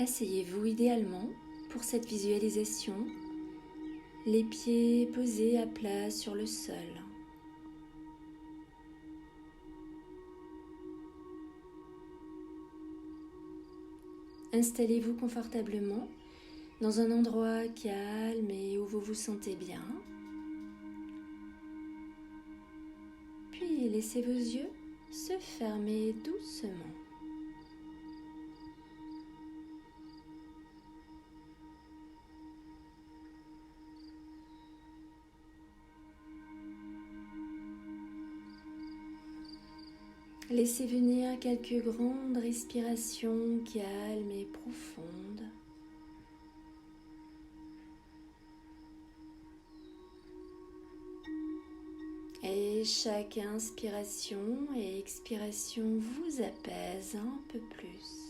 Asseyez-vous idéalement pour cette visualisation, les pieds posés à plat sur le sol. Installez-vous confortablement dans un endroit calme et où vous vous sentez bien. Puis laissez vos yeux se fermer doucement. Laissez venir quelques grandes respirations calmes et profondes. Et chaque inspiration et expiration vous apaise un peu plus.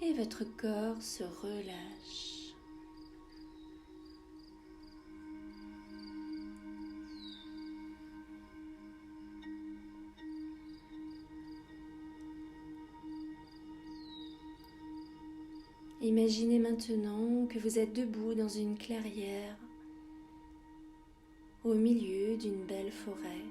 Et votre corps se relâche. Imaginez maintenant que vous êtes debout dans une clairière au milieu d'une belle forêt.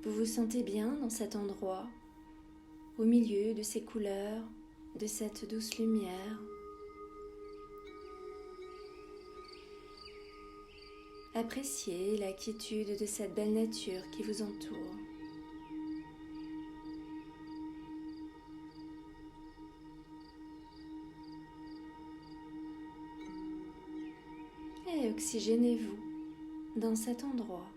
Vous vous sentez bien dans cet endroit, au milieu de ces couleurs, de cette douce lumière. Appréciez la quiétude de cette belle nature qui vous entoure. Et oxygénez-vous dans cet endroit.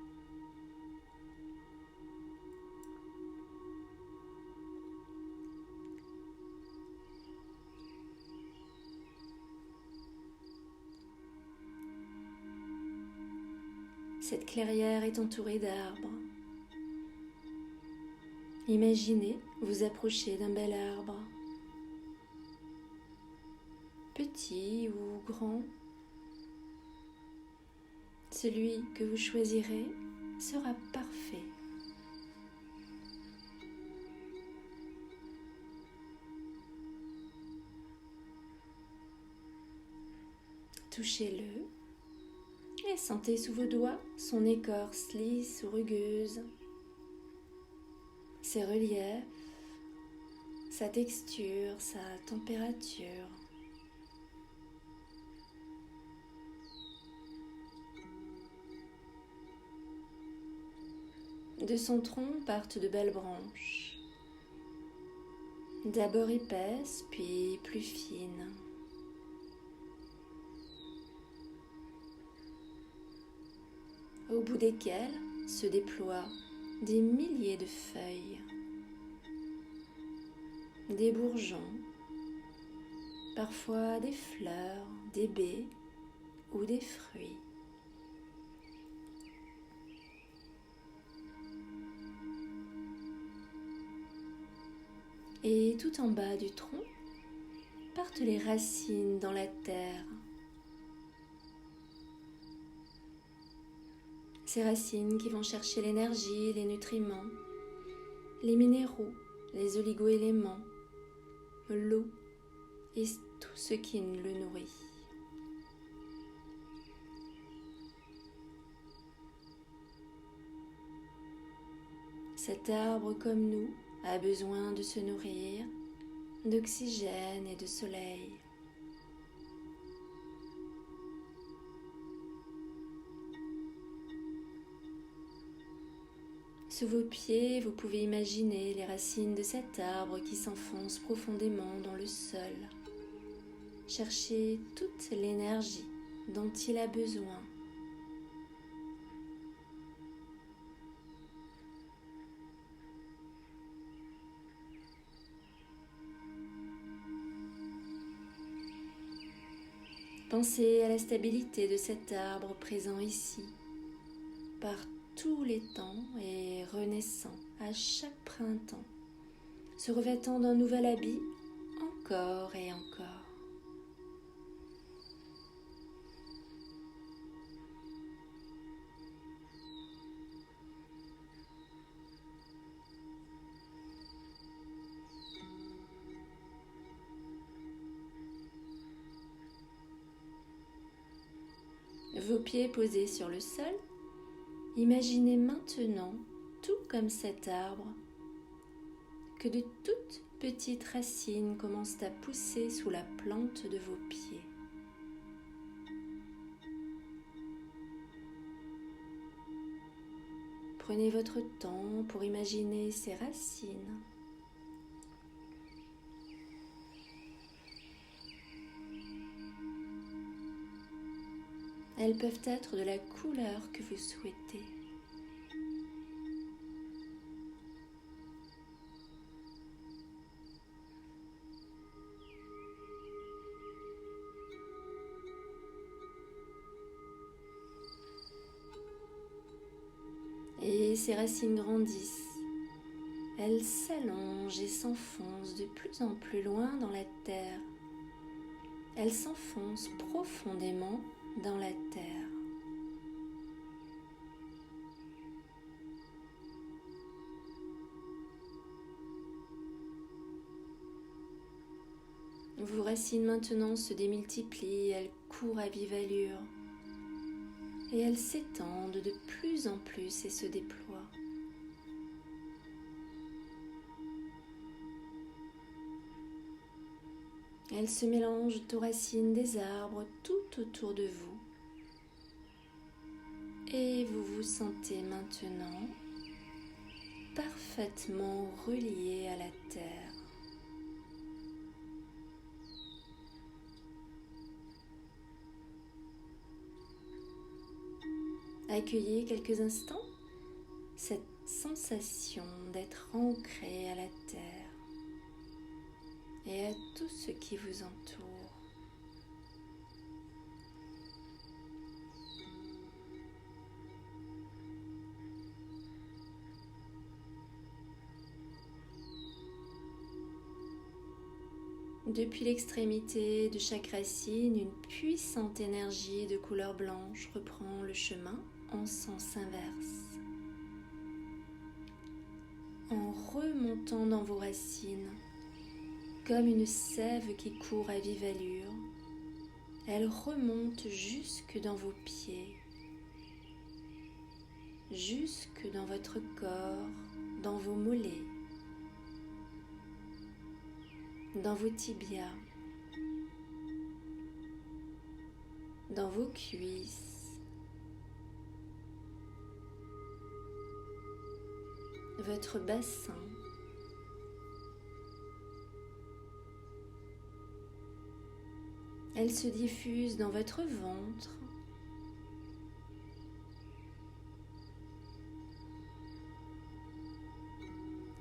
Cette clairière est entourée d'arbres. Imaginez vous approcher d'un bel arbre, petit ou grand. Celui que vous choisirez sera parfait. Touchez-le et sentez sous vos doigts son écorce lisse ou rugueuse, ses reliefs, sa texture, sa température. De son tronc partent de belles branches, d'abord épaisses puis plus fines. Au bout desquelles se déploient des milliers de feuilles, des bourgeons, parfois des fleurs, des baies ou des fruits. Et tout en bas du tronc partent les racines dans la terre. Ces racines qui vont chercher l'énergie, les nutriments, les minéraux, les oligo-éléments, l'eau et tout ce qui le nourrit. Cet arbre, comme nous, a besoin de se nourrir d'oxygène et de soleil. Sous vos pieds, vous pouvez imaginer les racines de cet arbre qui s'enfoncent profondément dans le sol. Cherchez toute l'énergie dont il a besoin. Pensez à la stabilité de cet arbre présent ici, par tous les temps et renaissant à chaque printemps, se revêtant d'un nouvel habit encore et encore. Vos pieds posés sur le sol, imaginez maintenant, tout comme cet arbre, que de toutes petites racines commencent à pousser sous la plante de vos pieds. Prenez votre temps pour imaginer ces racines. Elles peuvent être de la couleur que vous souhaitez. Et ces racines grandissent. Elles s'allongent et s'enfoncent de plus en plus loin dans la terre. Elles s'enfoncent profondément dans la terre. Vos racines maintenant se démultiplient, elles courent à vive allure et elles s'étendent de plus en plus et se déploient. Elles se mélangent aux racines des arbres tout autour de vous. Et vous vous sentez maintenant parfaitement relié à la terre. Accueillez quelques instants cette sensation d'être ancré à la terre et à tout ce qui vous entoure. Depuis l'extrémité de chaque racine, une puissante énergie de couleur blanche reprend le chemin en sens inverse. En remontant dans vos racines, comme une sève qui court à vive allure, elle remonte jusque dans vos pieds, jusque dans votre corps, dans vos mollets, dans vos tibias, dans vos cuisses, votre bassin, elle se diffuse dans votre ventre,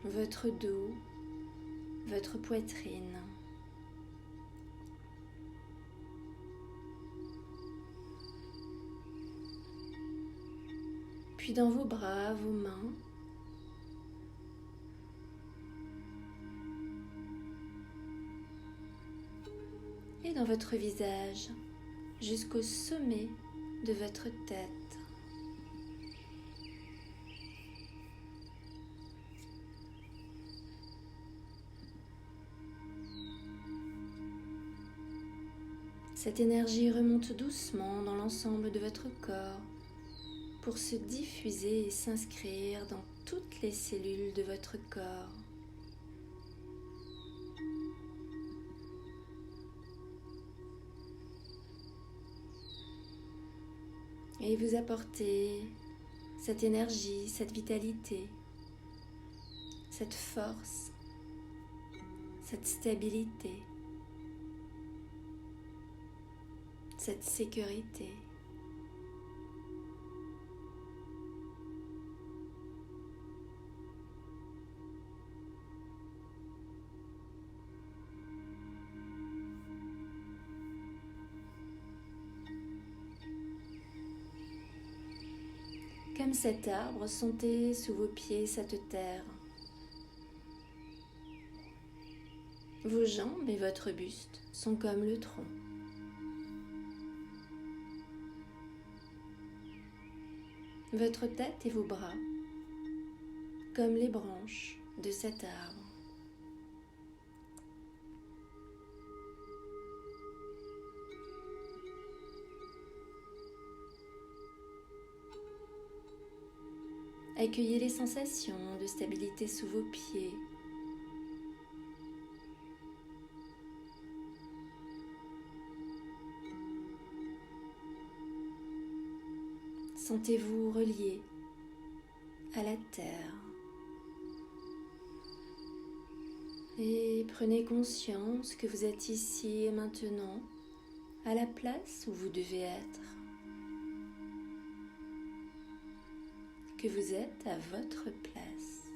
votre dos, votre poitrine. Puis dans vos bras, vos mains. Et dans votre visage, jusqu'au sommet de votre tête. Cette énergie remonte doucement dans l'ensemble de votre corps pour se diffuser et s'inscrire dans toutes les cellules de votre corps. Et vous apportez cette énergie, cette vitalité, cette force, cette stabilité, cette sécurité. Comme cet arbre, sentez sous vos pieds cette terre. Vos jambes et votre buste sont comme le tronc. Votre tête et vos bras comme les branches de cet arbre. Accueillez les sensations de stabilité sous vos pieds. Sentez-vous relié à la terre. Et prenez conscience que vous êtes ici et maintenant, à la place où vous devez être. Que vous êtes à votre place.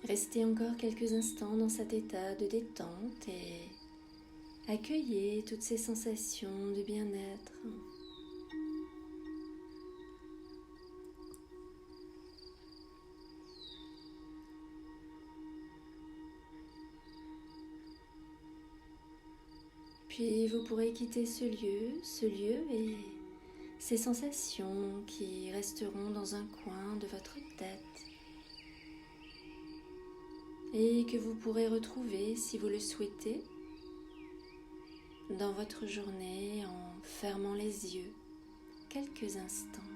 Restez encore quelques instants dans cet état de détente et accueillez toutes ces sensations de bien-être. Puis vous pourrez quitter ce lieu et ces sensations qui resteront dans un coin de votre tête et que vous pourrez retrouver, si vous le souhaitez, dans votre journée en fermant les yeux quelques instants.